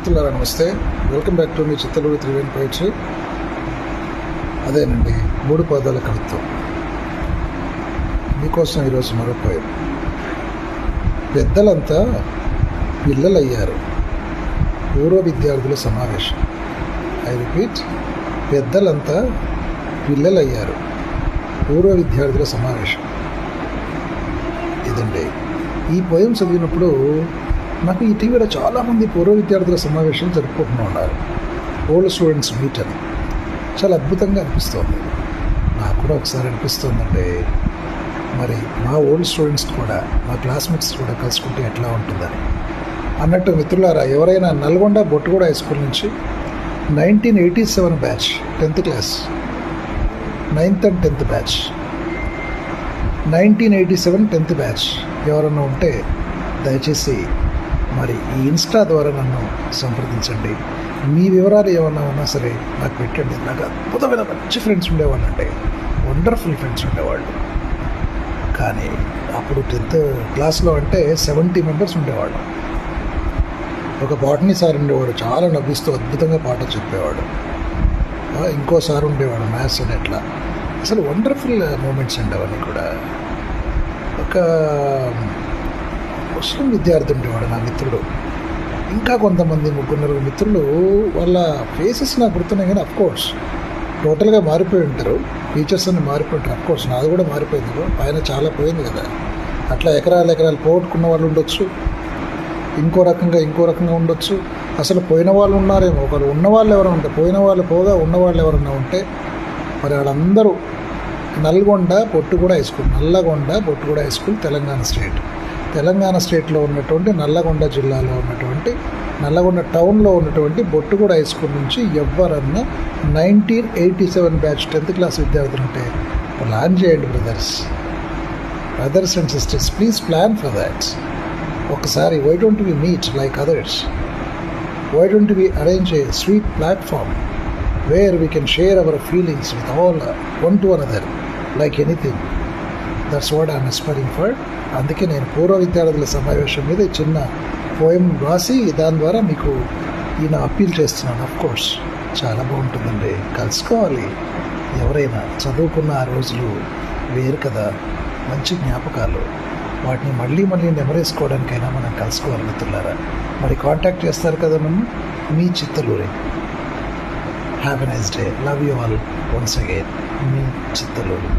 మిత్రులారా నమస్తే. Welcome back to me Chittaluru Triveni poetry. అదేనండి, 3 పాదాల కవిత్వం మీకోసం ఈరోజు మరో పోయం. పెద్దలంతా పిల్లలయ్యారు, పూర్వ విద్యార్థుల సమావేశం. ఐ రిపీట్, పెద్దలంతా పిల్లలయ్యారు, పూర్వ విద్యార్థుల సమావేశం. ఇదండి ఈ పోయం చదివినప్పుడు నాకు ఇటీవల చాలామంది పూర్వ విద్యార్థుల సమావేశం జరుపుకుంటూ ఉన్నారు. ఓల్డ్ స్టూడెంట్స్ మీట్ అని చాలా అద్భుతంగా అనిపిస్తోంది. నాకు కూడా ఒకసారి అనిపిస్తుందంటే, మరి మా ఓల్డ్ స్టూడెంట్స్ కూడా, మా క్లాస్మేట్స్ కూడా కలుసుకుంటే ఎట్లా ఉంటుందని. అన్నట్టు మిత్రులారా, ఎవరైనా నల్గొండ బొట్టుగూడ హై స్కూల్ నుంచి 1987 batch 10th class, 9th and 10th batch, 1987 10th batch ఎవరన్నా ఉంటే దయచేసి మరి ఈ ఇన్స్టా ద్వారా నన్ను సంప్రదించండి. మీ వివరాలు ఏమన్నా ఉన్నా సరే నాకు పెట్టండి. నాకు అద్భుతమైన మంచి ఫ్రెండ్స్ ఉండేవాళ్ళు అండి, వండర్ఫుల్ ఫ్రెండ్స్ ఉండేవాళ్ళు. కానీ అప్పుడు 10th క్లాస్లో అంటే 70 మెంబర్స్ ఉండేవాళ్ళు. ఒక బాటనీ సార్ ఉండేవాడు, చాలా నవ్విస్తూ అద్భుతంగా పాఠం చెప్పేవాడు. ఇంకో సార్ ఉండేవాడు మ్యాథ్స్ అని. ఎట్లా అసలు వండర్ఫుల్ మూమెంట్స్ అండి అవన్నీ కూడా. ఒక ముస్లిం విద్యార్థి ఉండేవాడు నా మిత్రుడు. ఇంకా కొంతమంది 3-4 మిత్రులు, వాళ్ళ ఫేసెస్ నాకు గుర్తున్నాయి కానీ అఫ్కోర్స్ టోటల్గా మారిపోయి ఉంటారు. ఫీచర్స్ అన్ని మారిపోయి ఉంటారు. అఫ్కోర్స్ నాది కూడా మారిపోయింది, పైన చాలా పోయింది కదా. అట్లా ఎకరాలు పోగొట్టుకున్న వాళ్ళు ఉండొచ్చు, ఇంకో రకంగా ఉండొచ్చు. అసలు పోయిన వాళ్ళు ఉన్నారేమో, ఒకరు ఉన్నవాళ్ళు ఎవరైనా ఉంటే, పోయిన వాళ్ళు పోగా ఉన్నవాళ్ళు ఎవరైనా ఉంటే, మరి వాళ్ళందరూ Nalgonda Bottuguda high school, Nalgonda Bottuguda high school, Telangana స్టేట్లో ఉన్నటువంటి నల్లగొండ జిల్లాలో ఉన్నటువంటి నల్లగొండ టౌన్లో ఉన్నటువంటి బొట్టుగూడ హై స్కూల్ నుంచి ఎవరన్నా 1987 బ్యాచ్ 10th క్లాస్ విద్యార్థులు ఉంటే ప్లాన్ చేయండి brothers and sisters, please plan for that. ఒకసారి why don't we meet like others, why don't we arrange a sweet platform where we can share our feelings with all one to another like anything. That's what I'm aspiring for. అందుకే నేను పూర్వ విద్యార్థుల సమావేశం మీద చిన్న poem రాసి దాని ద్వారా మీకు ఈయన అప్పీల్ చేస్తున్నాను. అఫ్కోర్స్ చాలా బాగుంటుందండి, కలుసుకోవాలి. ఎవరైనా చదువుకున్న ఆ రోజులు వేరు కదా, మంచి జ్ఞాపకాలు. వాటిని మళ్ళీ నెమరేసుకోవడానికైనా మనం కలుసుకోవాలి మిత్రులారా. మరి కాంటాక్ట్ చేస్తారు కదా నన్ను, మీ Chittaluri. Have a nice day. Love you all once again. Me Chittaluru.